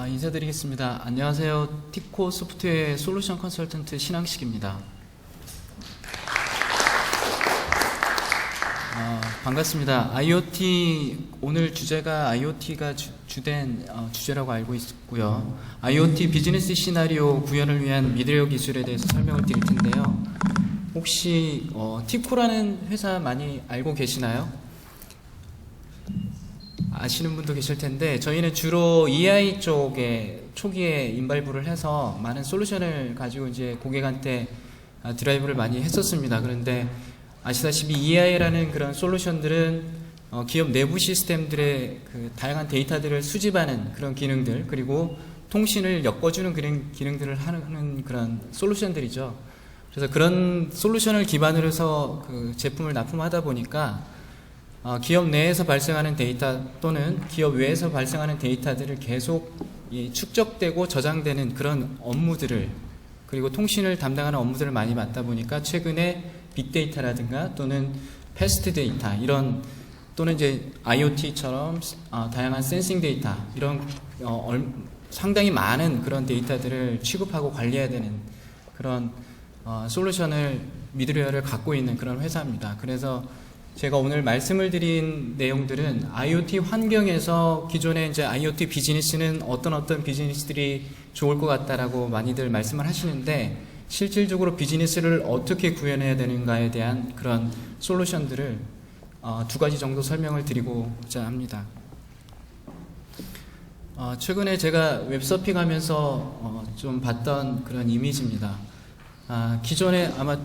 인사드리겠습니다. 안녕하세요. 티코 소프트웨어 솔루션 컨설턴트 신항식입니다. 반갑습니다. IoT, 오늘 주제가 IoT가 주된 주제라고 알고 있고요. IoT 비즈니스 시나리오 구현을 위한 미드웨어 기술에 대해서 설명을 드릴 텐데요. 혹시 티코라는 회사 많이 알고 계시나요? 아시는 분도 계실 텐데, 저희는 주로 EI 쪽에 초기에 인발부를 해서 많은 솔루션을 가지고 이제 고객한테 드라이브를 많이 했었습니다. 그런데 아시다시피 EI라는 그런 솔루션들은 기업 내부 시스템들의 그 다양한 데이터들을 수집하는 그런 기능들, 그리고 통신을 엮어주는 그런 기능들을 하는 그런 솔루션들이죠. 그래서 그런 솔루션을 기반으로 해서 그 제품을 납품하다 보니까 기업 내에서 발생하는 데이터 또는 기업 외에서 발생하는 데이터들을 계속 축적되고 저장되는 그런 업무들을, 그리고 통신을 담당하는 업무들을 많이 맡다 보니까 최근에 빅데이터라든가 또는 패스트 데이터 이런, 또는 이제 IoT처럼 다양한 센싱 데이터 이런 상당히 많은 그런 데이터들을 취급하고 관리해야 되는 그런 솔루션을, 미드웨어를 갖고 있는 그런 회사입니다. 그래서 제가 오늘 말씀을 드린 내용들은 IoT 환경에서 기존의 이제 IoT 비즈니스는 어떤 비즈니스들이 좋을 것 같다라고 많이들 말씀을 하시는데, 실질적으로 비즈니스를 어떻게 구현해야 되는가에 대한 그런 솔루션들을 두 가지 정도 설명을 드리고자 합니다. 최근에 제가 웹서핑하면서 좀 봤던 그런 이미지입니다. 기존에 아마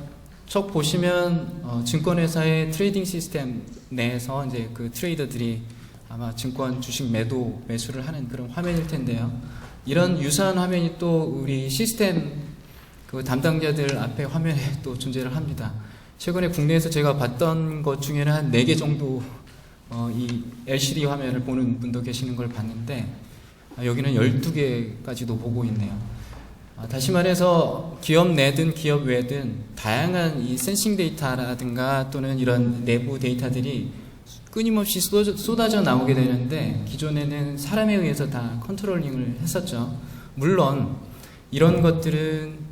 쭉 보시면 증권회사의 트레이딩 시스템 내에서 이제 그 트레이더들이 아마 증권 주식 매도 매수를 하는 그런 화면일 텐데요. 이런 유사한 화면이 또 우리 시스템 그 담당자들 앞에 화면에 또 존재를 합니다. 최근에 국내에서 제가 봤던 것 중에는 한 4개 정도 이 LCD 화면을 보는 분도 계시는 걸 봤는데, 여기는 12개까지도 보고 있네요. 다시 말해서 기업 내든 기업 외든 다양한 이 센싱 데이터라든가 또는 이런 내부 데이터들이 끊임없이 쏟아져 나오게 되는데, 기존에는 사람에 의해서 다 컨트롤링을 했었죠. 물론 이런 것들은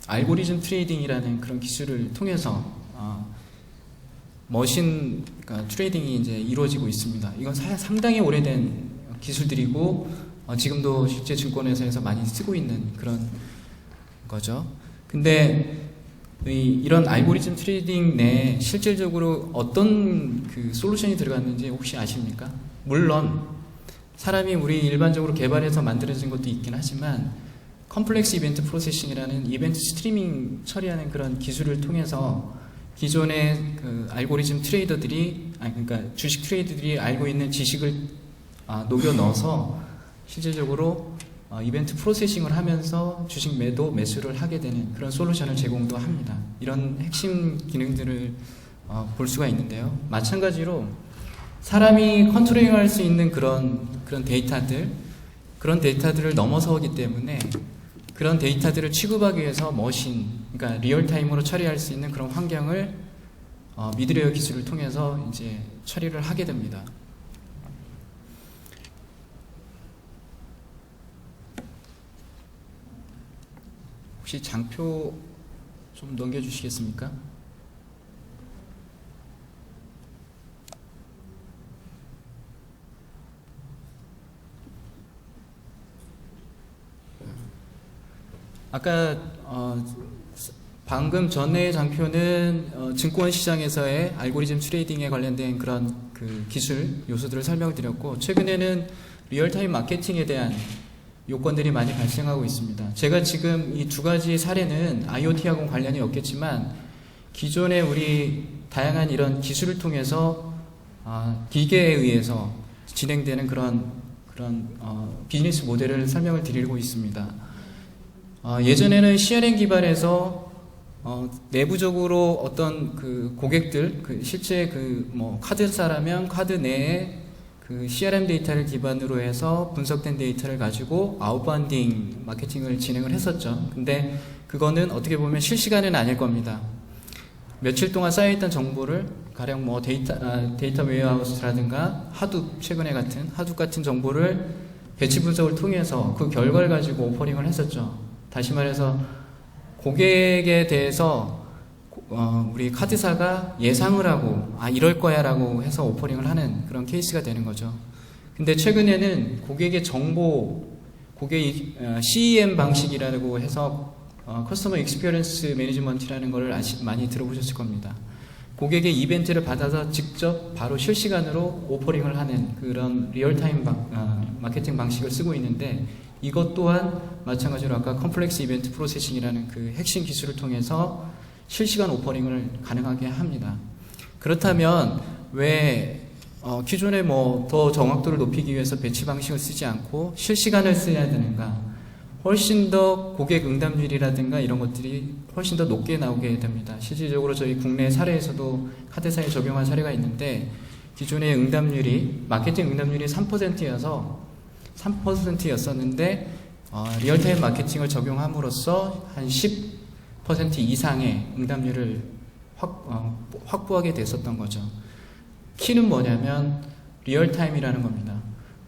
알고리즘 트레이딩이라는 그런 기술을 통해서 머신 트레이딩이 이제 이루어지고 있습니다. 이건 상당히 오래된 기술들이고 지금도 실제 증권회사에서 많이 쓰고 있는 그런 거죠. 근데 이런 알고리즘 트레이딩 내에 실질적으로 어떤 그 솔루션이 들어갔는지 혹시 아십니까? 물론 사람이 우리 일반적으로 개발해서 만들어진 것도 있긴 하지만, 컴플렉스 이벤트 프로세싱이라는 이벤트 스트리밍 처리하는 그런 기술을 통해서 기존의 그 알고리즘 트레이더들이, 그러니까 주식 트레이더들이 알고 있는 지식을 녹여 넣어서 실질적으로 이벤트 프로세싱을 하면서 주식 매도 매수를 하게 되는 그런 솔루션을 제공도 합니다. 이런 핵심 기능들을 볼 수가 있는데요. 마찬가지로 사람이 컨트롤링할 수 있는 그런 데이터들, 그런 데이터들을 넘어서기 때문에 그런 데이터들을 취급하기 위해서 머신, 그러니까 리얼타임으로 처리할 수 있는 그런 환경을 미드웨어 기술을 통해서 이제 처리를 하게 됩니다. 혹시 장표 좀 넘겨주시겠습니까? 아까 방금 전의 장표는 증권 시장에서의 알고리즘 트레이딩에 관련된 그런 그 기술 요소들을 설명드렸고, 최근에는 리얼타임 마케팅에 대한 요건들이 많이 발생하고 있습니다. 제가 지금 이 두 가지 사례는 IoT하고는 관련이 없겠지만, 기존에 우리 다양한 이런 기술을 통해서 기계에 의해서 진행되는 그런 비즈니스 모델을 설명을 드리고 있습니다. 예전에는 CRM 기반에서 내부적으로 어떤 그 고객들, 실제 카드사라면 카드 내에 그 CRM 데이터를 기반으로 해서 분석된 데이터를 가지고 아웃바운딩 마케팅을 진행을 했었죠. 근데 그거는 어떻게 보면 실시간은 아닐 겁니다. 며칠 동안 쌓여있던 정보를 가령 뭐 데이터 웨어하우스라든가 하둡, 최근에 같은 하둡 같은 정보를 배치 분석을 통해서 그 결과를 가지고 오퍼링을 했었죠. 다시 말해서 고객에 대해서 우리 카드사가 예상을 하고 이럴 거야 라고 해서 오퍼링을 하는 그런 케이스가 되는 거죠. 근데 최근에는 고객의 정보, 고객 CEM 방식이라고 해서 커스터머 익스피리언스 매니지먼트라는 걸 많이 들어보셨을 겁니다. 고객의 이벤트를 받아서 직접 바로 실시간으로 오퍼링을 하는 그런 리얼타임 마케팅 방식을 쓰고 있는데, 이것 또한 마찬가지로 아까 컴플렉스 이벤트 프로세싱이라는 그 핵심 기술을 통해서 실시간 오퍼링을 가능하게 합니다. 그렇다면 왜 기존에 뭐 더 정확도를 높이기 위해서 배치 방식을 쓰지 않고 실시간을 써야 되는가? 훨씬 더 고객 응답률이라든가 이런 것들이 훨씬 더 높게 나오게 됩니다. 실질적으로 저희 국내 사례에서도 카드사에 적용한 사례가 있는데, 기존의 응답률이 마케팅 응답률이 3%였었는데 리얼타임 마케팅을 적용함으로써 한 10% 이상의 응답률을 확보하게 됐었던 거죠. 키는 뭐냐면 리얼타임이라는 겁니다.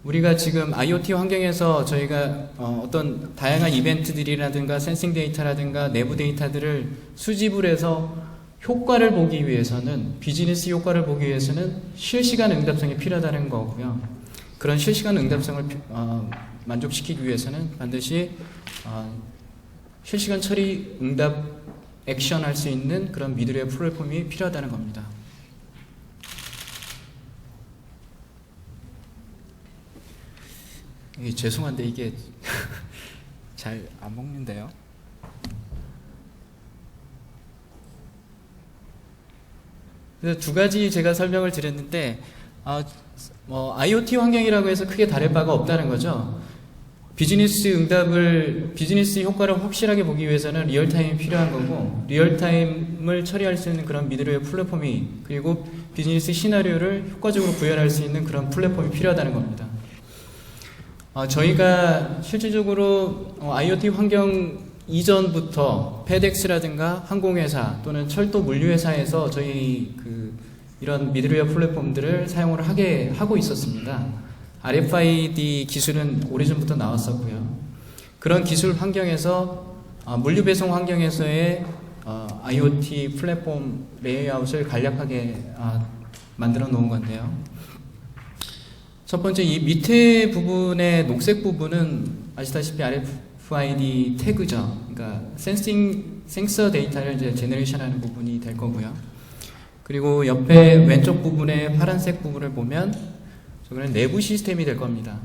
우리가 지금 IoT 환경에서 저희가 어떤 다양한 이벤트들이라든가 센싱 데이터라든가 내부 데이터들을 수집을 해서 효과를 보기 위해서는, 비즈니스 효과를 보기 위해서는 실시간 응답성이 필요하다는 거고요. 그런 실시간 응답성을 만족시키기 위해서는 반드시 실시간 처리 응답 액션 할 수 있는 그런 미드웨어 플랫폼이 필요하다는 겁니다. 죄송한데 이게 잘 안 먹는데요. 그래서 두 가지 제가 설명을 드렸는데 IoT 환경이라고 해서 크게 다를 바가 없다는 거죠. 비즈니스 효과를 확실하게 보기 위해서는 리얼타임이 필요한 거고, 리얼타임을 처리할 수 있는 그런 미드웨어 플랫폼이, 그리고 비즈니스 시나리오를 효과적으로 구현할 수 있는 그런 플랫폼이 필요하다는 겁니다. 저희가 실질적으로 IoT 환경 이전부터 페덱스라든가 항공회사 또는 철도 물류회사에서 저희 이런 미드웨어 플랫폼들을 사용을 하고 있었습니다. RFID 기술은 오래전부터 나왔었고요. 그런 기술 환경에서 물류 배송 환경에서의 IoT 플랫폼 레이아웃을 간략하게 만들어 놓은 건데요. 첫 번째, 이 밑에 부분의 녹색 부분은 아시다시피 RFID 태그죠. 그러니까 센서 데이터를 이제 제너레이션하는 부분이 될 거고요. 그리고 옆에 왼쪽 부분의 파란색 부분을 보면 저거는 내부 시스템이 될 겁니다.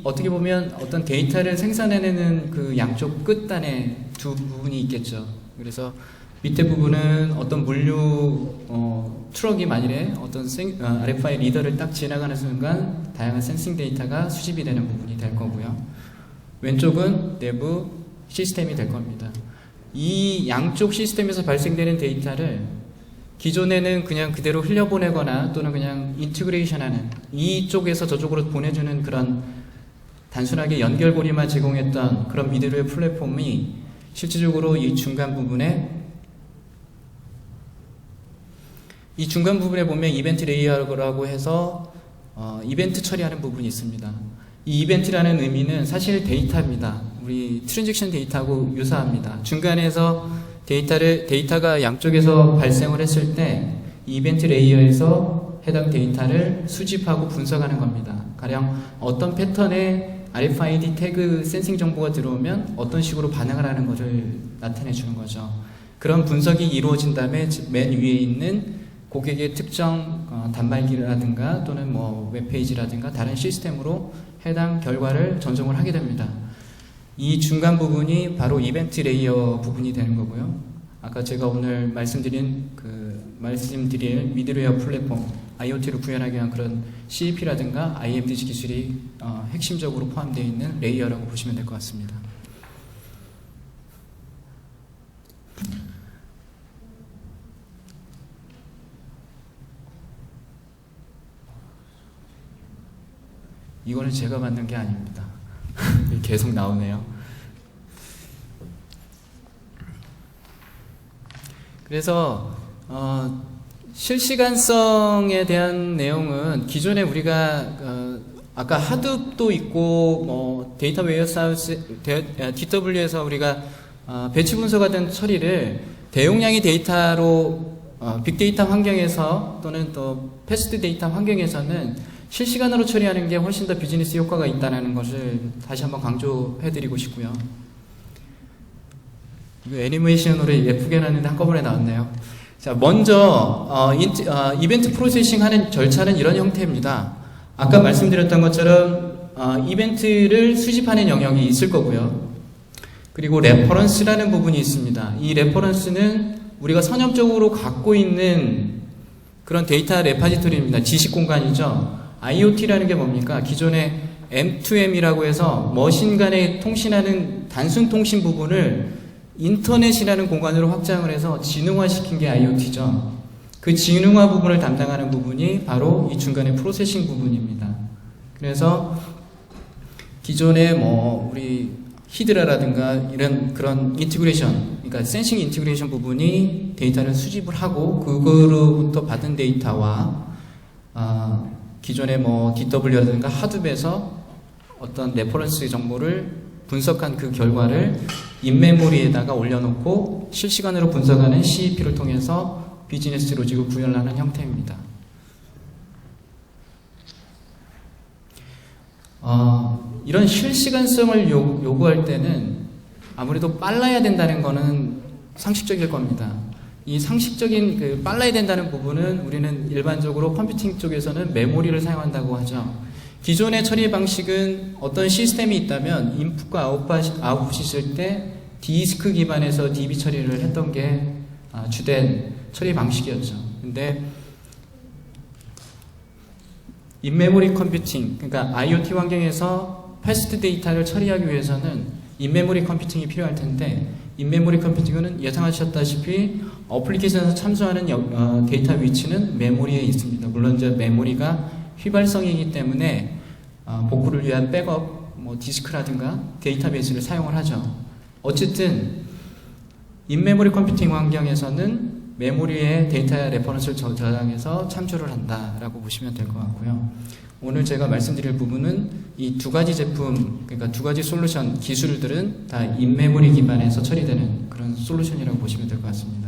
어떻게 보면 어떤 데이터를 생산해내는 그 양쪽 끝단에 두 부분이 있겠죠. 그래서 밑에 부분은 어떤 물류 트럭이 만일에 어떤 RFI 리더를 딱 지나가는 순간 다양한 센싱 데이터가 수집이 되는 부분이 될 거고요. 왼쪽은 내부 시스템이 될 겁니다. 이 양쪽 시스템에서 발생되는 데이터를 기존에는 그냥 그대로 흘려보내거나 또는 그냥 인티그레이션하는, 이쪽에서 저쪽으로 보내주는 그런 단순하게 연결고리만 제공했던 그런 미드웨어 플랫폼이 실질적으로 이 중간 부분에 보면 이벤트 레이어라고 해서 이벤트 처리하는 부분이 있습니다. 이 이벤트라는 의미는 사실 데이터입니다. 우리 트랜잭션 데이터하고 유사합니다. 중간에서 데이터가 양쪽에서 발생을 했을 때 이 이벤트 레이어에서 해당 데이터를 수집하고 분석하는 겁니다. 가령 어떤 패턴의 RFID 태그 센싱 정보가 들어오면 어떤 식으로 반응을 하는 것을 나타내 주는 거죠. 그런 분석이 이루어진 다음에 맨 위에 있는 고객의 특정 단말기라든가 또는 뭐 웹페이지라든가 다른 시스템으로 해당 결과를 전송을 하게 됩니다. 이 중간 부분이 바로 이벤트 레이어 부분이 되는 거고요. 아까 제가 오늘 말씀드릴 미드웨어 플랫폼 IoT를 구현하기 위한 그런 CEP라든가 IMDG 기술이 핵심적으로 포함되어 있는 레이어라고 보시면 될 것 같습니다. 이거는 제가 만든 게 아닙니다. 계속 나오네요. 그래서 실시간성에 대한 내용은 기존에 우리가 아까 하둡도 있고 뭐 데이터 웨어하우스 DW에서 우리가 배치 분석하던 처리를 대용량의 데이터로 빅데이터 환경에서 또는 또 패스트 데이터 환경에서는 실시간으로 처리하는 게 훨씬 더 비즈니스 효과가 있다는 것을 다시 한번 강조해드리고 싶고요. 애니메이션으로 예쁘게 해놨는데 한꺼번에 나왔네요. 자, 먼저 이벤트 프로세싱 하는 절차는 이런 형태입니다. 아까 말씀드렸던 것처럼 이벤트를 수집하는 영역이 있을 거고요. 그리고 레퍼런스라는 부분이 있습니다. 이 레퍼런스는 우리가 선형적으로 갖고 있는 그런 데이터 레파지토리입니다. 지식 공간이죠. IoT라는 게 뭡니까? 기존의 M2M이라고 해서 머신 간에 통신하는 단순 통신 부분을 인터넷이라는 공간으로 확장을 해서 지능화시킨 게 IoT죠. 그 지능화 부분을 담당하는 부분이 바로 이 중간의 프로세싱 부분입니다. 그래서 기존에 뭐 우리 히드라라든가 이런 그런 인티그레이션, 그러니까 센싱 인티그레이션 부분이 데이터를 수집을 하고 그거로부터 받은 데이터와 기존의 뭐 DW라든가 하둡에서 어떤 레퍼런스 정보를 분석한 그 결과를 인메모리에다가 올려놓고 실시간으로 분석하는 CEP를 통해서 비즈니스 로직을 구현하는 형태입니다. 이런 실시간성을 요구할 때는 아무래도 빨라야 된다는 거는 상식적일 겁니다. 이 상식적인 그 빨라야 된다는 부분은 우리는 일반적으로 컴퓨팅 쪽에서는 메모리를 사용한다고 하죠. 기존의 처리 방식은 어떤 시스템이 있다면 인풋과 아웃풋이 있을 때 디스크 기반에서 DB 처리를 했던 게 주된 처리 방식이었죠. 근데 인메모리 컴퓨팅, 그러니까 IoT 환경에서 패스트 데이터를 처리하기 위해서는 인메모리 컴퓨팅이 필요할 텐데 인메모리 컴퓨팅은 예상하셨다시피 어플리케이션에서 참조하는 데이터 위치는 메모리에 있습니다. 물론 이제 메모리가 휘발성이기 때문에 복구를 위한 백업, 뭐 디스크라든가 데이터베이스를 사용을 하죠. 어쨌든 인메모리 컴퓨팅 환경에서는 메모리에 데이터 레퍼런스를 저장해서 참조를 한다라고 보시면 될 것 같고요. 오늘 제가 말씀드릴 부분은 이 두 가지 제품, 그러니까 두 가지 솔루션 기술들은 다 인메모리 기반에서 처리되는 그런 솔루션이라고 보시면 될 것 같습니다.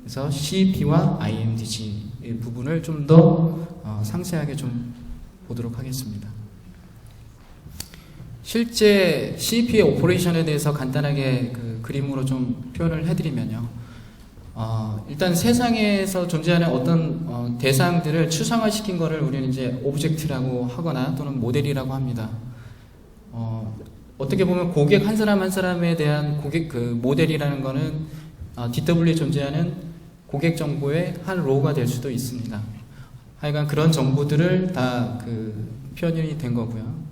그래서 CEP와 IMDG 부분을 좀 더 상세하게 좀 보도록 하겠습니다. 실제 CEP의 오퍼레이션에 대해서 간단하게 그 그림으로 좀 표현을 해드리면요. 일단 세상에서 존재하는 어떤 대상들을 추상화시킨 거를 우리는 이제 오브젝트라고 하거나 또는 모델이라고 합니다. 어떻게 보면 고객 한 사람 한 사람에 대한 고객 그 모델이라는 거는 DW에 존재하는 고객 정보의 한 로우가 될 수도 있습니다. 하여간 그런 정보들을 다 그 표현이 된 거고요.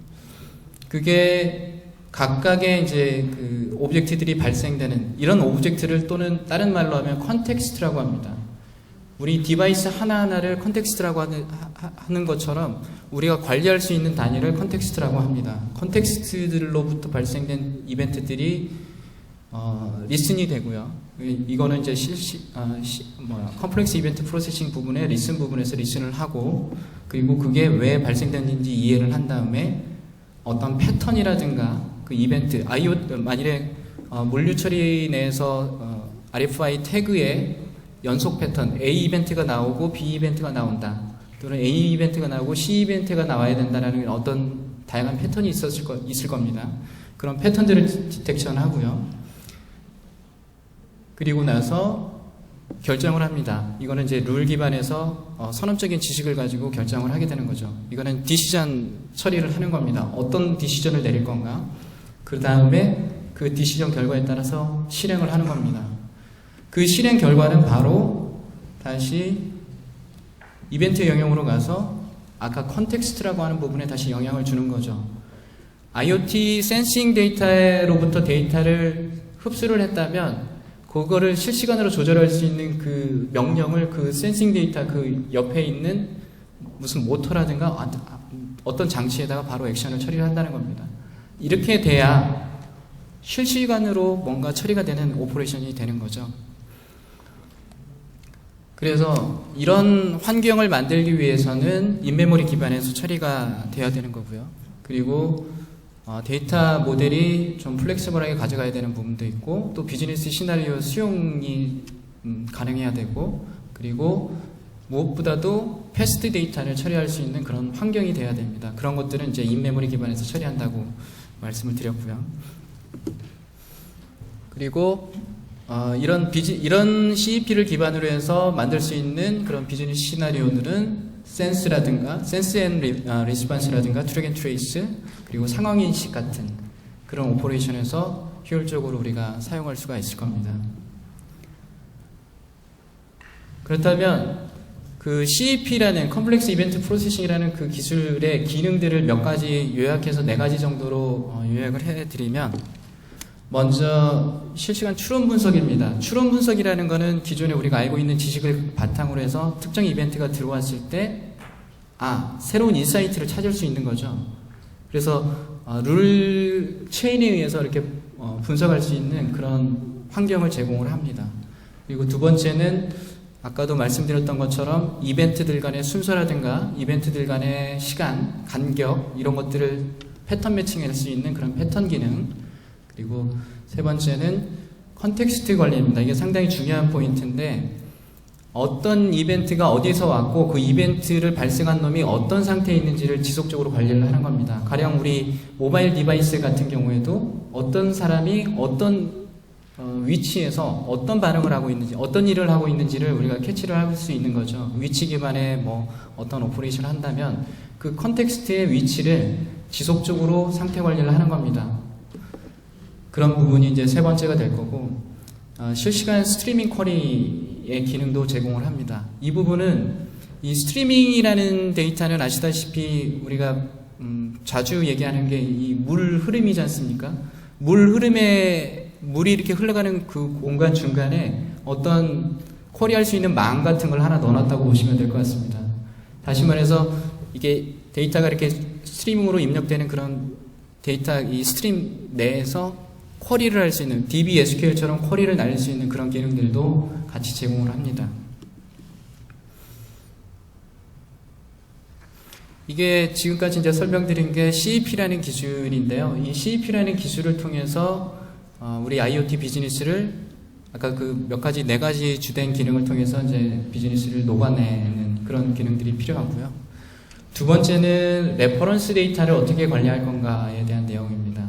그게 각각의 이제 그 오브젝트들이 발생되는 이런 오브젝트를 또는 다른 말로 하면 컨텍스트라고 합니다. 우리 디바이스 하나하나를 컨텍스트라고 하는 것처럼 우리가 관리할 수 있는 단위를 컨텍스트라고 합니다. 컨텍스트들로부터 발생된 이벤트들이 리슨이 되고요. 이거는 이제 컴플렉스 이벤트 프로세싱 부분에 리슨 부분에서 리슨을 하고 그리고 그게 왜 발생됐는지 이해를 한 다음에 어떤 패턴이라든가 그 이벤트, 만일에 물류 처리 내에서 RFI 태그에 연속 패턴, A 이벤트가 나오고 B 이벤트가 나온다. 또는 A 이벤트가 나오고 C 이벤트가 나와야 된다는 어떤 다양한 패턴이 있을 겁니다. 그런 패턴들을 디텍션 하고요. 그리고 나서 결정을 합니다. 이거는 이제 룰 기반에서 선언적인 지식을 가지고 결정을 하게 되는 거죠. 이거는 디시전 처리를 하는 겁니다. 어떤 디시전을 내릴 건가? 그 다음에 그 디시전 결과에 따라서 실행을 하는 겁니다. 그 실행 결과는 바로 다시 이벤트 영역으로 가서 아까 컨텍스트라고 하는 부분에 다시 영향을 주는 거죠. IoT 센싱 데이터로부터 데이터를 흡수를 했다면 그거를 실시간으로 조절할 수 있는 그 명령을 그 센싱 데이터 그 옆에 있는 무슨 모터라든가 어떤 장치에다가 바로 액션을 처리를 한다는 겁니다. 이렇게 돼야 실시간으로 뭔가 처리가 되는 오퍼레이션이 되는 거죠. 그래서 이런 환경을 만들기 위해서는 인메모리 기반에서 처리가 돼야 되는 거고요. 그리고 데이터 모델이 좀 플렉시블하게 가져가야 되는 부분도 있고, 또 비즈니스 시나리오 수용이 가능해야 되고, 그리고 무엇보다도 패스트 데이터를 처리할 수 있는 그런 환경이 돼야 됩니다. 그런 것들은 이제 인메모리 기반에서 처리한다고 말씀을 드렸고요. 그리고 이런 CEP를 기반으로 해서 만들 수 있는 그런 비즈니스 시나리오들은 센스라든가 센스 앤 리스폰스라든가 트랙 앤 트레이스, 그리고 상황인식 같은 그런 오퍼레이션에서 효율적으로 우리가 사용할 수가 있을 겁니다. 그렇다면 그 CEP라는 컴플렉스 이벤트 프로세싱이라는 그 기술의 기능들을 몇 가지 요약해서 4가지 정도로 요약을 해드리면, 먼저 실시간 추론 분석입니다. 추론 분석이라는 것은 기존에 우리가 알고 있는 지식을 바탕으로 해서 특정 이벤트가 들어왔을 때 새로운 인사이트를 찾을 수 있는 거죠. 그래서 룰 체인에 의해서 이렇게 분석할 수 있는 그런 환경을 제공을 합니다. 그리고 두 번째는 아까도 말씀드렸던 것처럼 이벤트들 간의 순서라든가 이벤트들 간의 시간, 간격 이런 것들을 패턴 매칭할 수 있는 그런 패턴 기능, 그리고 세 번째는 컨텍스트 관리입니다. 이게 상당히 중요한 포인트인데, 어떤 이벤트가 어디서 왔고 그 이벤트를 발생한 놈이 어떤 상태에 있는지를 지속적으로 관리를 하는 겁니다. 가령 우리 모바일 디바이스 같은 경우에도 어떤 사람이 어떤 위치에서 어떤 반응을 하고 있는지, 어떤 일을 하고 있는지를 우리가 캐치를 할 수 있는 거죠. 위치 기반의 어떤 오퍼레이션을 한다면 그 컨텍스트의 위치를 지속적으로 상태 관리를 하는 겁니다. 그런 부분이 이제 세 번째가 될 거고, 실시간 스트리밍 쿼리의 기능도 제공을 합니다. 이 부분은 이 스트리밍이라는 데이터는 아시다시피 우리가 자주 얘기하는 게 이 물 흐름이지 않습니까? 물 흐름에 물이 이렇게 흘러가는 그 공간 중간에 어떤 쿼리할 수 있는 망 같은 걸 하나 넣어놨다고 보시면 될 것 같습니다. 다시 말해서 이게 데이터가 이렇게 스트리밍으로 입력되는 그런 데이터 이 스트림 내에서 쿼리를 할 수 있는 DB SQL처럼 쿼리를 날릴 수 있는 그런 기능들도 같이 제공을 합니다. 이게 지금까지 이제 설명드린 게 CEP라는 기술인데요. 이 CEP라는 기술을 통해서 우리 IoT 비즈니스를 아까 그 몇 가지 4가지 주된 기능을 통해서 이제 비즈니스를 녹아내는 그런 기능들이 필요하고요. 두 번째는 레퍼런스 데이터를 어떻게 관리할 건가에 대한 내용입니다.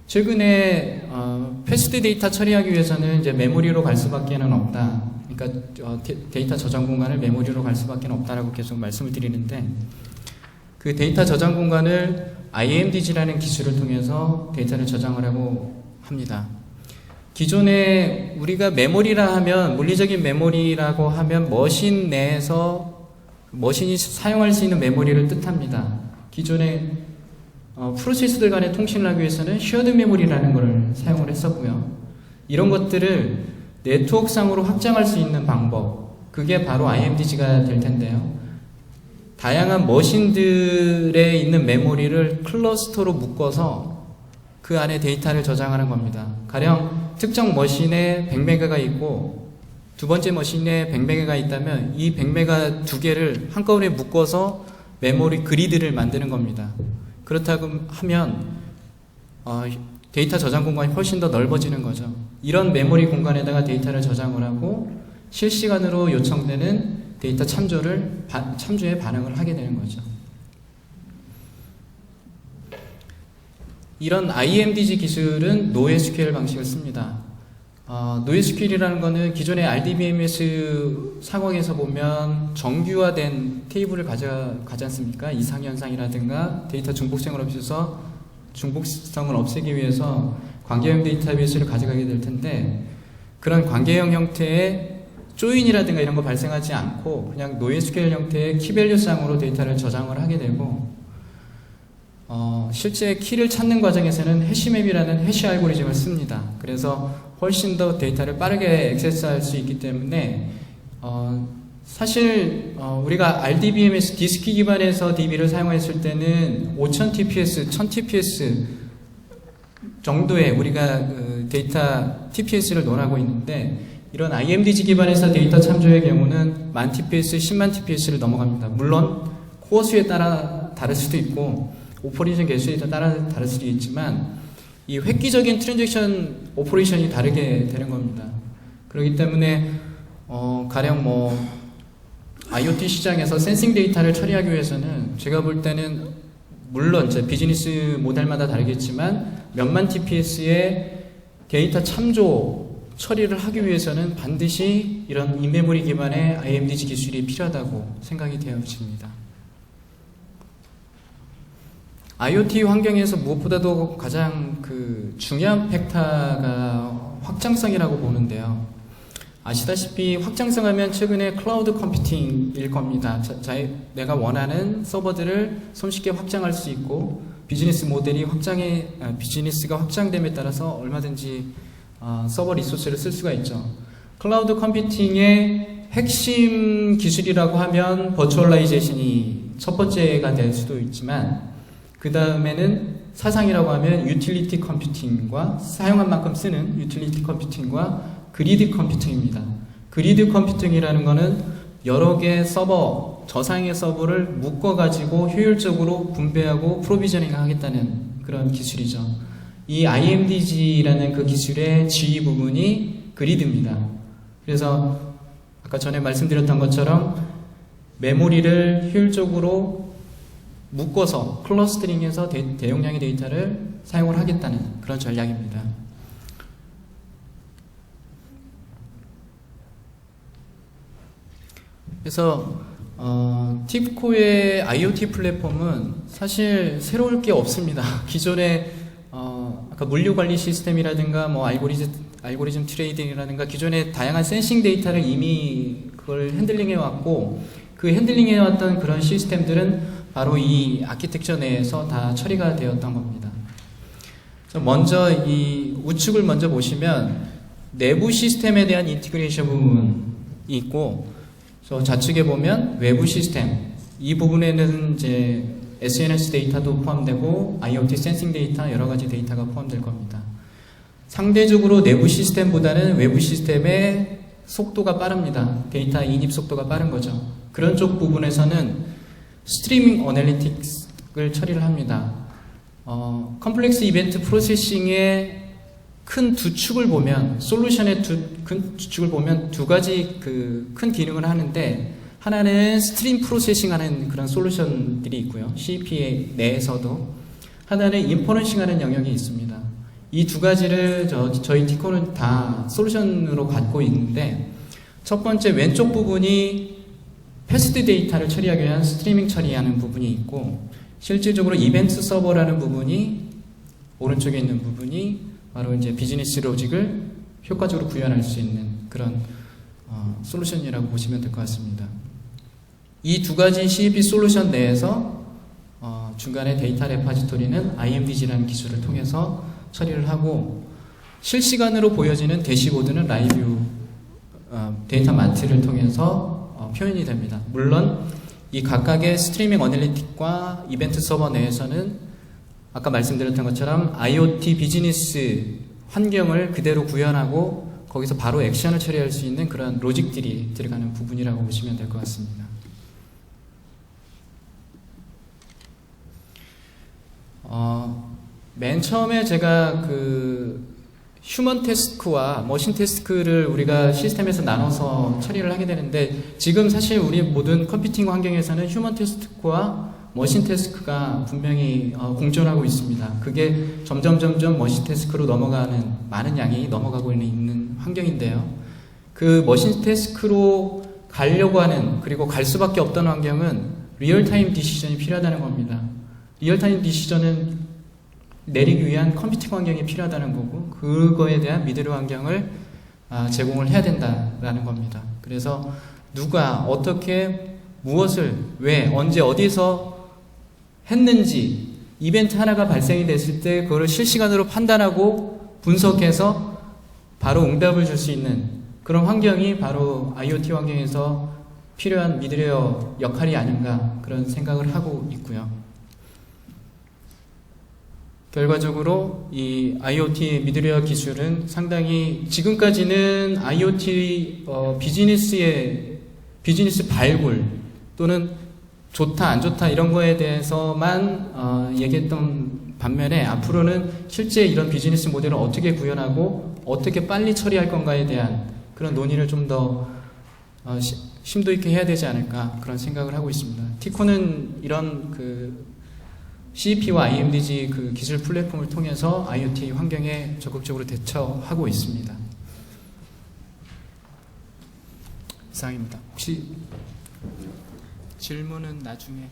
최근에 패스트 데이터 처리하기 위해서는 이제 메모리로 갈 수밖에 없다. 그러니까 데이터 저장 공간을 메모리로 갈 수밖에 없다라고 계속 말씀을 드리는데, 그 데이터 저장 공간을 IMDG라는 기술을 통해서 데이터를 저장을 하고 합니다. 기존에 우리가 메모리라 하면, 물리적인 메모리라고 하면 머신 내에서 머신이 사용할 수 있는 메모리를 뜻합니다. 기존에 프로세스들 간의 통신을 하기 위해서는 쉐어드 메모리라는 것을 사용을 했었고요. 이런 것들을 네트워크상으로 확장할 수 있는 방법, 그게 바로 IMDG가 될 텐데요. 다양한 머신들에 있는 메모리를 클러스터로 묶어서 그 안에 데이터를 저장하는 겁니다. 가령 특정 머신에 100메가가 있고 두 번째 머신에 100메가가 있다면 이 100메가 두 개를 한꺼번에 묶어서 메모리 그리드를 만드는 겁니다. 그렇다고 하면 데이터 저장 공간이 훨씬 더 넓어지는 거죠. 이런 메모리 공간에다가 데이터를 저장을 하고 실시간으로 요청되는 데이터 참조에 반응을 하게 되는 거죠. 이런 IMDG 기술은 NoSQL 방식을 씁니다. NoSQL이라는 거는 기존의 RDBMS 상황에서 보면 정규화된 테이블을 가지 않습니까? 이상현상이라든가 데이터 중복성을 없애기 위해서 관계형 데이터베이스를 가져가게 될 텐데, 그런 관계형 형태의 조인이라든가 이런 거 발생하지 않고 그냥 NoSQL 형태의 키밸류상으로 데이터를 저장을 하게 되고, 실제 키를 찾는 과정에서는 해시맵이라는 해시 알고리즘을 씁니다. 그래서 훨씬 더 데이터를 빠르게 액세스할 수 있기 때문에 사실 우리가 RDBMS 디스크 기반에서 DB를 사용했을 때는 5000 TPS, 1000 TPS 정도의 우리가 그 데이터 TPS를 논하고 있는데 이런 IMDG 기반에서 데이터 참조의 경우는 10,000 TPS, 100,000 TPS를 넘어갑니다. 물론 코어 수에 따라 다를 수도 있고 오퍼레이션 개수에 따라 다를 수도 있지만 이 획기적인 트랜잭션 오퍼레이션이 다르게 되는 겁니다. 그렇기 때문에 가령 뭐 IoT 시장에서 센싱 데이터를 처리하기 위해서는 제가 볼 때는 물론 제 비즈니스 모델마다 다르겠지만 몇만 TPS의 데이터 참조 처리를 하기 위해서는 반드시 이런 인메모리 기반의 IMDG 기술이 필요하다고 생각이 되어집니다. IoT 환경에서 무엇보다도 가장 그 중요한 팩터가 확장성이라고 보는데요. 아시다시피 확장성하면 최근에 클라우드 컴퓨팅일 겁니다. 내가 원하는 서버들을 손쉽게 확장할 수 있고 비즈니스 모델이 비즈니스가 확장됨에 따라서 얼마든지 서버 리소스를 쓸 수가 있죠. 클라우드 컴퓨팅의 핵심 기술이라고 하면 버추얼라이제이션이 첫 번째가 될 수도 있지만 그 다음에는 사상이라고 하면 유틸리티 컴퓨팅과 사용한 만큼 쓰는 유틸리티 컴퓨팅과 그리드 컴퓨팅입니다. 그리드 컴퓨팅이라는 것은 여러 개의 서버, 저상의 서버를 묶어가지고 효율적으로 분배하고 프로비저닝 하겠다는 그런 기술이죠. 이 IMDG라는 그 기술의 지휘 부분이 그리드입니다. 그래서 아까 전에 말씀드렸던 것처럼 메모리를 효율적으로 묶어서 클러스터링해서 대용량의 데이터를 사용을 하겠다는 그런 전략입니다. 그래서 팁코의 IoT 플랫폼은 사실 새로울 게 없습니다. 기존의 아까 물류 관리 시스템이라든가 뭐 알고리즘 트레이딩이라든가 기존의 다양한 센싱 데이터를 이미 그걸 핸들링해 왔고 그 핸들링해 왔던 그런 시스템들은 바로 이 아키텍처 내에서 다 처리가 되었던 겁니다. 먼저 이 우측을 먼저 보시면 내부 시스템에 대한 인티그레이션 부분이 있고 좌측에 보면 외부 시스템 이 부분에는 이제 SNS 데이터도 포함되고 IoT 센싱 데이터 여러 가지 데이터가 포함될 겁니다. 상대적으로 내부 시스템보다는 외부 시스템의 속도가 빠릅니다. 데이터 인입 속도가 빠른 거죠. 그런 쪽 부분에서는 스트리밍 어널리틱스를 처리를 합니다. 컴플렉스 이벤트 프로세싱의 큰 두 축을 보면 솔루션의 큰 두 축을 보면 두 가지 그 큰 기능을 하는데 하나는 스트림 프로세싱하는 그런 솔루션들이 있고요. CPA 내에서도 하나는 인퍼런싱하는 영역이 있습니다. 이 두 가지를 저희 티코는 다 솔루션으로 갖고 있는데 첫 번째 왼쪽 부분이 패스트 데이터를 처리하기 위한 스트리밍 처리하는 부분이 있고 실질적으로 이벤트 서버라는 부분이 오른쪽에 있는 부분이 바로 이제 비즈니스 로직을 효과적으로 구현할 수 있는 그런 솔루션이라고 보시면 될 것 같습니다. 이 두 가지 CEP 솔루션 내에서 중간에 데이터 레파지토리는 IMDG라는 기술을 통해서 처리를 하고 실시간으로 보여지는 대시보드는 라이브 데이터 마트를 통해서 표현이 됩니다. 물론 이 각각의 스트리밍 어널리틱과 이벤트 서버 내에서는 아까 말씀드렸던 것처럼 IoT 비즈니스 환경을 그대로 구현하고 거기서 바로 액션을 처리할 수 있는 그런 로직들이 들어가는 부분이라고 보시면 될 것 같습니다. 맨 처음에 제가 그 휴먼 태스크와 머신 태스크를 우리가 시스템에서 나눠서 처리를 하게 되는데 지금 사실 우리 모든 컴퓨팅 환경에서는 휴먼 태스크와 머신 태스크가 분명히 공존하고 있습니다. 그게 점점 머신 태스크로 넘어가는 많은 양이 넘어가고 있는 환경인데요. 그 머신 태스크로 가려고 하는 그리고 갈 수밖에 없던 환경은 리얼타임 디시전이 필요하다는 겁니다. 리얼타임 디시전은 내리기 위한 컴퓨팅 환경이 필요하다는 거고 그거에 대한 미드웨어 환경을 제공을 해야 된다라는 겁니다. 그래서 누가 어떻게 무엇을 왜 언제 어디서 했는지 이벤트 하나가 발생이 됐을 때 그걸 실시간으로 판단하고 분석해서 바로 응답을 줄 수 있는 그런 환경이 바로 IoT 환경에서 필요한 미드웨어 역할이 아닌가 그런 생각을 하고 있고요. 결과적으로 이 IoT 미드웨어 기술은 상당히 지금까지는 IoT 비즈니스 발굴 또는 좋다 안 좋다 이런 거에 대해서만 얘기했던 반면에 앞으로는 실제 이런 비즈니스 모델을 어떻게 구현하고 어떻게 빨리 처리할 건가에 대한 그런 논의를 좀 더 심도 있게 해야 되지 않을까 그런 생각을 하고 있습니다. 티코는 이런 그 CEP와 IMDG 그 기술 플랫폼을 통해서 IoT 환경에 적극적으로 대처하고 있습니다. 이상입니다. 혹시 질문은 나중에